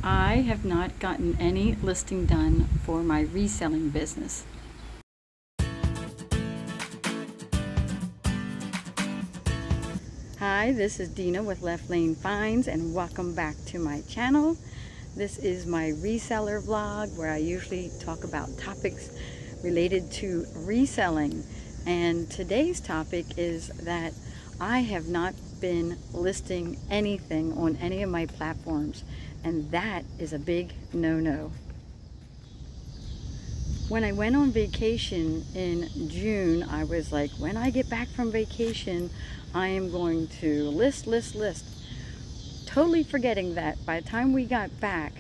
I have not gotten any listing done for my reselling business. Hi, this is Dena with Left Lane Finds, and welcome back to my channel. This is my reseller vlog where I usually talk about topics related to reselling. And today's topic is that I have not been listing anything on any of my platforms, and that is a big no-no. When I went on vacation in June, I was like, when I get back from vacation, I am going to list. Totally forgetting that by the time we got back,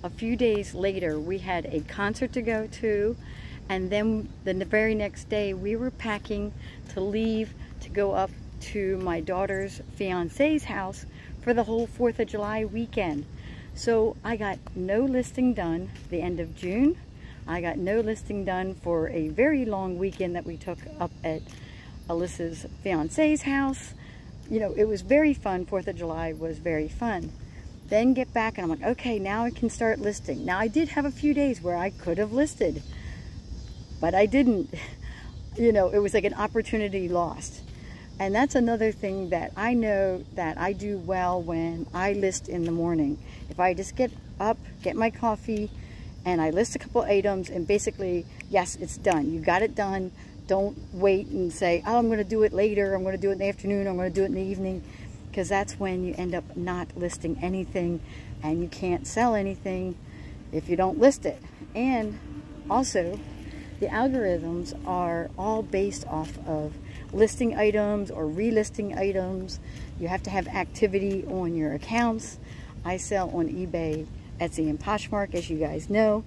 a few days later, we had a concert to go to, and then the very next day, we were packing to leave to go up to my daughter's fiance's house for the whole 4th of July weekend. So I got no listing done the end of June. I got no listing done for a very long weekend that we took up at Alyssa's fiance's house. You know, it was very fun. 4th of July was very fun. Then get back and I'm like, okay, now I can start listing. Now I did have a few days where I could have listed, but I didn't. You know, it was like an opportunity lost. And that's another thing that I know that I do well when I list in the morning. If I just get up, get my coffee, and I list a couple items, and basically, yes, it's done. You got it done. Don't wait and say, oh, I'm going to do it later. I'm going to do it in the afternoon. I'm going to do it in the evening. Because that's when you end up not listing anything, and you can't sell anything if you don't list it. And also, the algorithms are all based off of listing items or relisting items. You have to have activity on your accounts. I sell on eBay, Etsy, and Poshmark, as you guys know,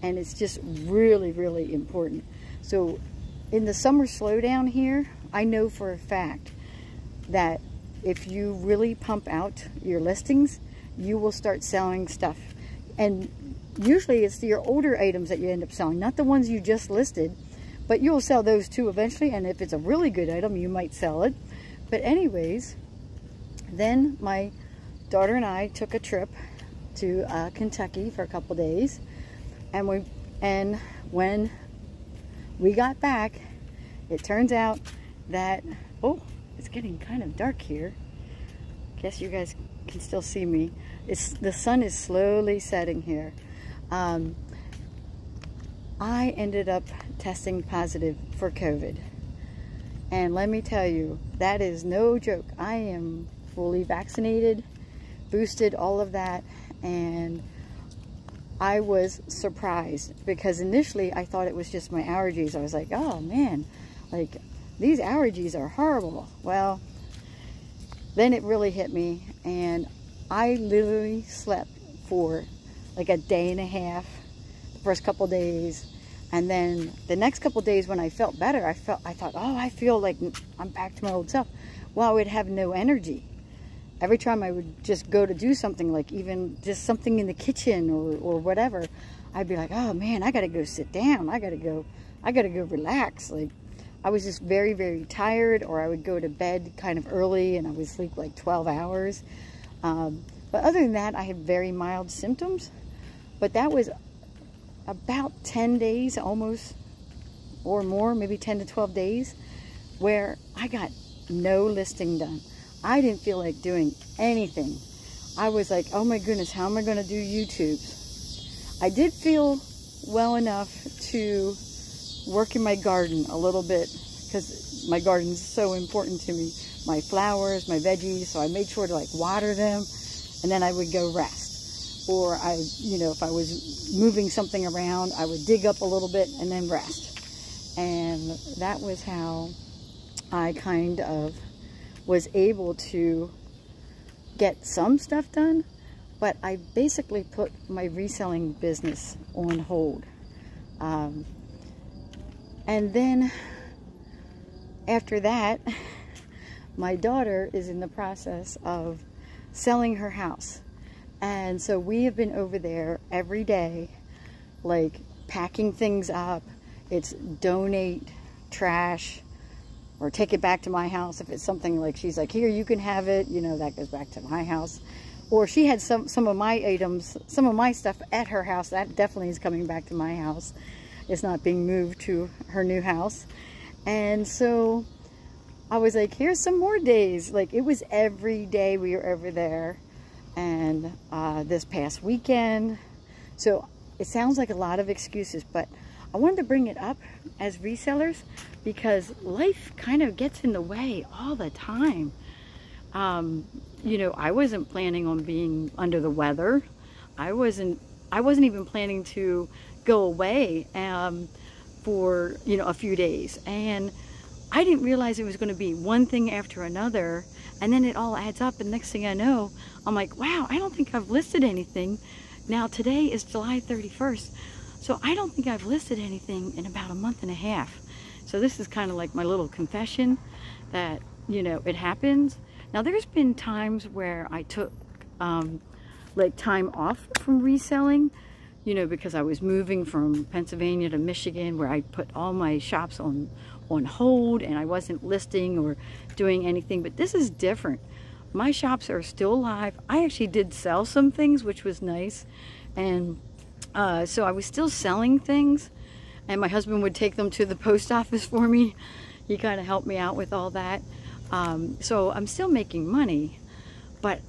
and it's just really, really important. So in the summer slowdown here, I know for a fact that if you really pump out your listings, you will start selling stuff. And usually it's your older items that you end up selling, not the ones you just listed, but you'll sell those too eventually. And if it's a really good item, you might sell it. But anyways, then my daughter and I took a trip to Kentucky for a couple days, and when we got back, it turns out that, oh, it's getting kind of dark here. Guess you guys can still see me. The sun is slowly setting here. I ended up testing positive for COVID. And let me tell you, that is no joke. I am fully vaccinated, boosted, all of that. And I was surprised because initially I thought it was just my allergies. I was like, oh man, like these allergies are horrible. Well, then it really hit me, and I literally slept for like a day and a half the first couple days, and then the next couple days when I felt better, I thought, oh, I feel like I'm back to my old self. Well, I would have no energy. Every time I would just go to do something, like even just something in the kitchen or whatever, I'd be like, oh man, I gotta go sit down. I gotta go relax. Like, I was just very, very tired, or I would go to bed kind of early and I would sleep like 12 hours. But other than that, I had very mild symptoms. But that was about 10 days almost, or more, maybe 10 to 12 days, where I got no listing done. I didn't feel like doing anything. I was like, oh my goodness, how am I going to do YouTube? I did feel well enough to work in my garden a little bit, because my garden is so important to me. My flowers, my veggies, so I made sure to like water them, and then I would go rest. Or you know, if I was moving something around, I would dig up a little bit and then rest. And that was how I kind of was able to get some stuff done, but I basically put my reselling business on hold. And then after that, my daughter is in the process of selling her house. And so we have been over there every day, like packing things up. It's donate trash or take it back to my house. If it's something like she's like, here, you can have it, you know, that goes back to my house. or she had some of my items, some of my stuff at her house. That definitely is coming back to my house. It's not being moved to her new house. And so I was like, here's some more days. Like, it was every day we were over there. And this past weekend. So it sounds like a lot of excuses, but I wanted to bring it up as resellers because life kind of gets in the way all the time. You know, I wasn't planning on being under the weather. I wasn't even planning to go away for, you know, a few days. And I didn't realize it was going to be one thing after another. And then it all adds up. And next thing I know, I'm like, wow, I don't think I've listed anything. Now today is July 31st. So I don't think I've listed anything in about a month and a half. So this is kind of like my little confession that, you know, it happens. Now there's been times where I took like time off from reselling, you know, because I was moving from Pennsylvania to Michigan, where I put all my shops on hold and I wasn't listing or doing anything. But this is different. My shops are still live. I actually did sell some things, which was nice. And so I was still selling things, and my husband would take them to the post office for me. He kind of helped me out with all that. So I'm still making money, but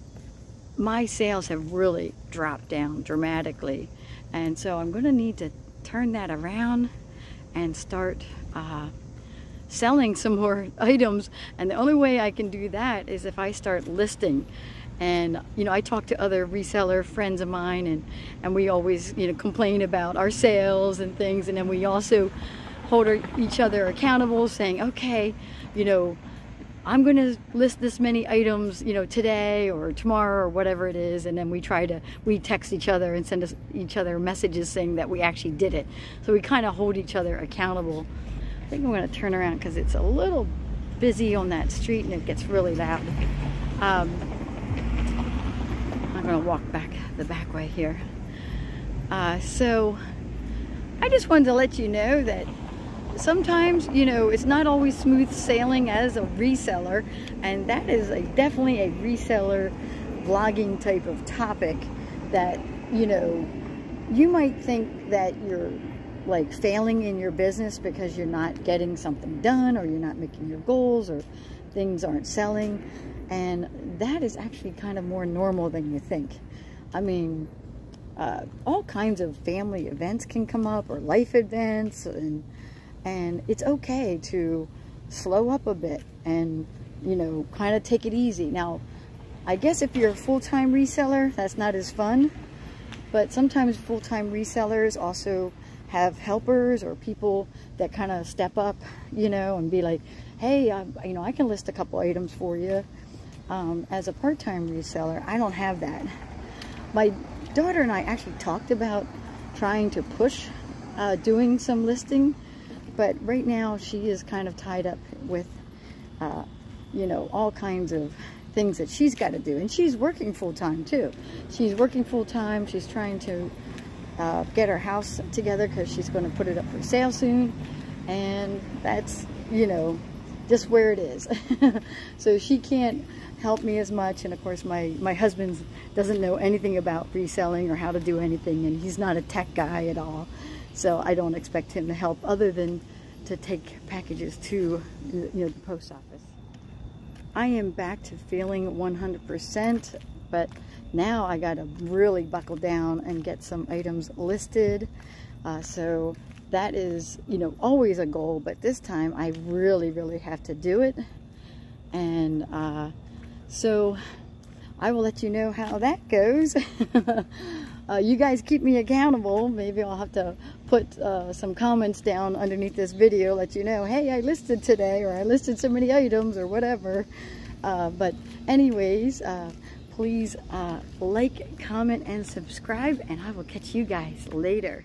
my sales have really dropped down dramatically. And so I'm going to need to turn that around and start selling some more items. And the only way I can do that is if I start listing. And, you know, I talk to other reseller friends of mine, and we always, you know, complain about our sales and things. And then we also hold each other accountable, saying, okay, you know, I'm going to list this many items, you know, today or tomorrow or whatever it is. And then we text each other and send each other messages saying that we actually did it. So we kind of hold each other accountable. I think I'm going to turn around because it's a little busy on that street and it gets really loud. I'm going to walk back the back way here. So I just wanted to let you know that sometimes, you know, it's not always smooth sailing as a reseller, and that is definitely a reseller vlogging type of topic that, you know, you might think that you're like failing in your business because you're not getting something done, or you're not making your goals, or things aren't selling. And that is actually kind of more normal than you think. I mean, all kinds of family events can come up, or life events, and it's okay to slow up a bit and, you know, kind of take it easy. Now, I guess if you're a full-time reseller, that's not as fun, but sometimes full-time resellers also have helpers or people that kind of step up, you know, and be like, hey, you know, I can list a couple items for you. As a part-time reseller, I don't have that. My daughter and I actually talked about trying to push doing some listing, but right now she is kind of tied up with, you know, all kinds of things that she's got to do. And she's working full-time too. She's working full-time. She's trying to get her house together because she's going to put it up for sale soon. And that's, you know, just where it is. So she can't help me as much. And of course my husband doesn't know anything about reselling or how to do anything, and he's not a tech guy at all. So I don't expect him to help other than to take packages to, you know, the post office. I am back to feeling 100%, but now I got to really buckle down and get some items listed. So that is, you know, always a goal, but this time I really have to do it. And so I will let you know how that goes. You guys keep me accountable. Maybe I'll have to put some comments down underneath this video, let you know, hey, I listed today, or I listed so many items, or whatever. But anyways, please like, comment, and subscribe, and I will catch you guys later.